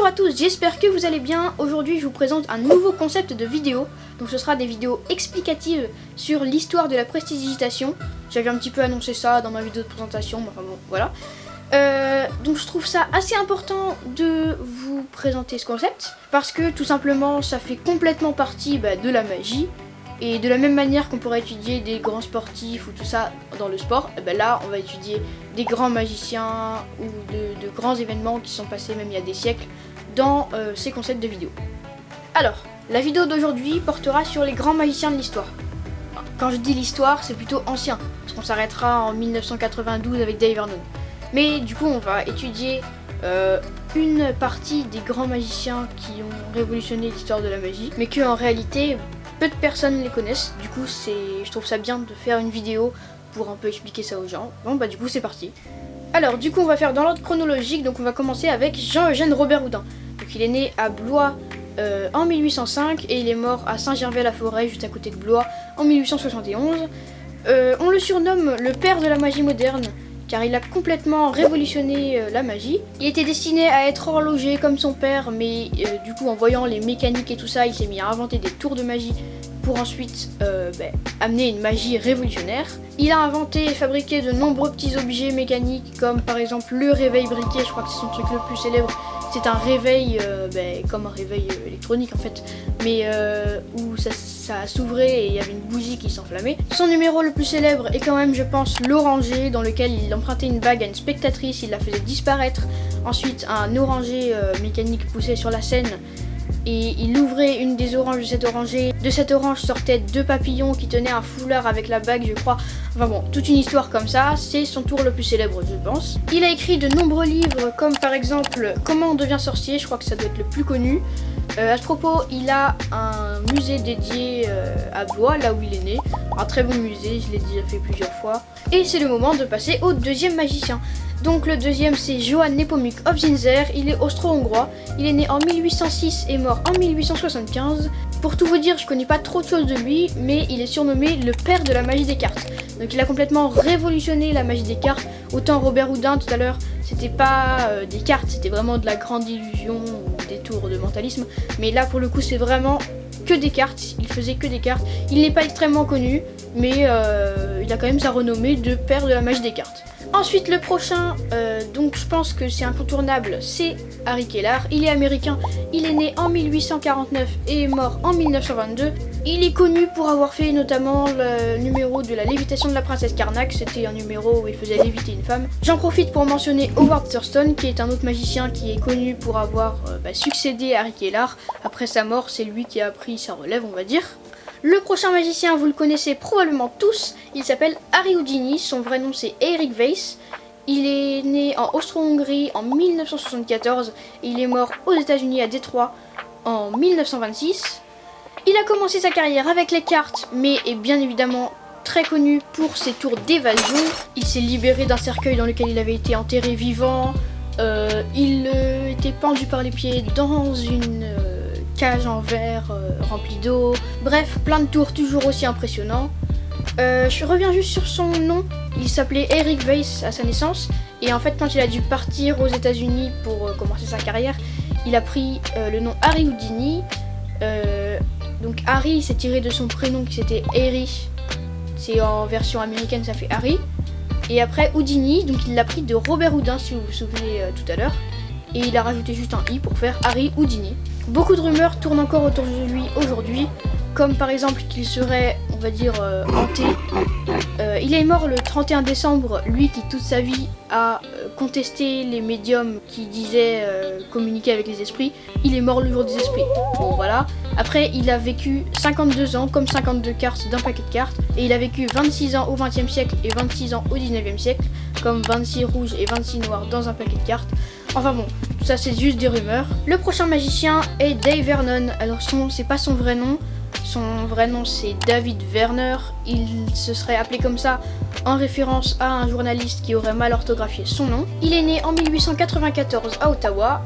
Bonjour à tous, j'espère que vous allez bien. Aujourd'hui je vous présente un nouveau concept de vidéo. Donc ce sera des vidéos explicatives sur l'histoire de la prestidigitation. J'avais un petit peu annoncé ça dans ma vidéo de présentation, mais enfin bon, voilà. Donc je trouve ça assez important de vous présenter ce concept parce que tout simplement ça fait complètement partie de la magie. Et de la même manière qu'on pourrait étudier des grands sportifs ou tout ça dans le sport, là on va étudier des grands magiciens ou de grands événements qui sont passés même il y a des siècles dans ces concepts de vidéo. Alors, la vidéo d'aujourd'hui portera sur les grands magiciens de l'histoire. Quand je dis l'histoire, c'est plutôt ancien, parce qu'on s'arrêtera en 1992 avec Dave Vernon. Mais du coup on va étudier une partie des grands magiciens qui ont révolutionné l'histoire de la magie, mais que en réalité peu de personnes les connaissent. Du coup je trouve ça bien de faire une vidéo pour un peu expliquer ça aux gens. Bon du coup c'est parti. Alors du coup on va faire dans l'ordre chronologique, donc on va commencer avec Jean-Eugène Robert Houdin. Donc il est né à Blois en 1805 et il est mort à Saint-Gervais-la-Forêt juste à côté de Blois en 1871. On le surnomme le père de la magie moderne car il a complètement révolutionné la magie. Il était destiné à être horloger comme son père, mais du coup en voyant les mécaniques et tout ça, il s'est mis à inventer des tours de magie pour ensuite amener une magie révolutionnaire. Il a inventé et fabriqué de nombreux petits objets mécaniques comme par exemple le réveil briquet, je crois que c'est son truc le plus célèbre. C'est un réveil, comme un réveil électronique en fait, mais où ça s'ouvrait et il y avait une bougie qui s'enflammait. Son numéro le plus célèbre est quand même, je pense, l'oranger, dans lequel il empruntait une bague à une spectatrice, il la faisait disparaître. Ensuite, un oranger mécanique poussait sur la scène et il ouvrait une des oranges de cet oranger. De cette orange sortaient deux papillons qui tenaient un foulard avec la bague, je crois. Enfin bon, toute une histoire comme ça, c'est son tour le plus célèbre, je pense. Il a écrit de nombreux livres, comme par exemple Comment on devient sorcier, je crois que ça doit être le plus connu. À ce propos, il a un musée dédié à Blois, là où il est né. Un très bon musée, je l'ai déjà fait plusieurs fois. Et c'est le moment de passer au deuxième magicien. Donc le deuxième c'est Johann Nepomuk Obzinzer, il est austro-hongrois, il est né en 1806 et mort en 1875. Pour tout vous dire, je connais pas trop de choses de lui, mais il est surnommé le père de la magie des cartes. Donc il a complètement révolutionné la magie des cartes. Autant Robert Houdin tout à l'heure, c'était pas des cartes, c'était vraiment de la grande illusion ou des tours de mentalisme. Mais là pour le coup c'est vraiment que des cartes, il faisait que des cartes. Il n'est pas extrêmement connu, mais il a quand même sa renommée de père de la magie des cartes. Ensuite le prochain, donc je pense que c'est incontournable, c'est Harry Kellar. Il est américain, il est né en 1849 et est mort en 1922. Il est connu pour avoir fait notamment le numéro de la lévitation de la princesse Karnak. C'était un numéro où il faisait léviter une femme. J'en profite pour mentionner Howard Thurston, qui est un autre magicien qui est connu pour avoir succédé à Harry Kellar. Après sa mort, c'est lui qui a pris sa relève, on va dire. Le prochain magicien, vous le connaissez probablement tous, il s'appelle Harry Houdini, son vrai nom c'est Eric Weiss. Il est né en Austro-Hongrie en 1974 et il est mort aux États-Unis à Détroit en 1926. Il a commencé sa carrière avec les cartes, mais est bien évidemment très connu pour ses tours d'évasion. Il s'est libéré d'un cercueil dans lequel il avait été enterré vivant. Il était pendu par les pieds dans une cage en verre remplie d'eau. Bref, plein de tours toujours aussi impressionnants. Je reviens juste sur son nom. Il s'appelait Eric Weiss à sa naissance. Et en fait, quand il a dû partir aux États-Unis pour commencer sa carrière, il a pris le nom Harry Houdini. Donc Harry s'est tiré de son prénom qui c'était Harry. C'est en version américaine, ça fait Harry. Et après Houdini, donc il l'a pris de Robert Houdin, si vous vous souvenez tout à l'heure. Et il a rajouté juste un i pour faire Harry Houdini. Beaucoup de rumeurs tournent encore autour de lui aujourd'hui, comme par exemple qu'il serait, on va dire, hanté. Il est mort le 31 décembre, lui qui toute sa vie a contesté les médiums qui disaient communiquer avec les esprits. Il est mort le jour des esprits. Bon voilà. Après il a vécu 52 ans comme 52 cartes d'un paquet de cartes. Et il a vécu 26 ans au 20e siècle et 26 ans au 19e siècle, comme 26 rouges et 26 noirs dans un paquet de cartes. Enfin bon, tout ça c'est juste des rumeurs. Le prochain magicien est Dave Vernon. Alors c'est pas son vrai nom. Son vrai nom c'est David Werner. Il se serait appelé comme ça en référence à un journaliste qui aurait mal orthographié son nom. Il est né en 1894 à Ottawa,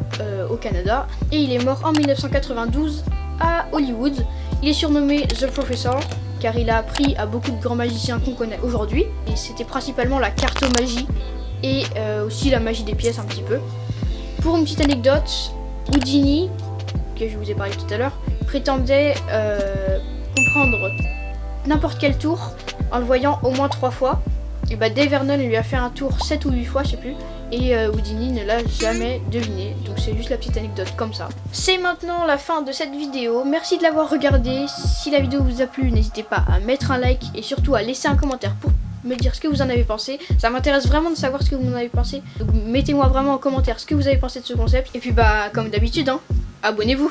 au Canada, et il est mort en 1992 à Hollywood. Il est surnommé The Professor car il a appris à beaucoup de grands magiciens qu'on connaît aujourd'hui. Et c'était principalement la cartomagie et aussi la magie des pièces un petit peu. Pour une petite anecdote, Houdini, que je vous ai parlé tout à l'heure, prétendait comprendre n'importe quel tour en le voyant au moins 3 fois. Et bah Dave Vernon lui a fait un tour 7 ou 8 fois, je sais plus. Et Houdini ne l'a jamais deviné. Donc c'est juste la petite anecdote comme ça. C'est maintenant la fin de cette vidéo. Merci de l'avoir regardée. Si la vidéo vous a plu, n'hésitez pas à mettre un like et surtout à laisser un commentaire pour me dire ce que vous en avez pensé. Ça m'intéresse vraiment de savoir ce que vous en avez pensé. Donc mettez-moi vraiment en commentaire ce que vous avez pensé de ce concept. Et puis bah comme d'habitude, hein, abonnez-vous.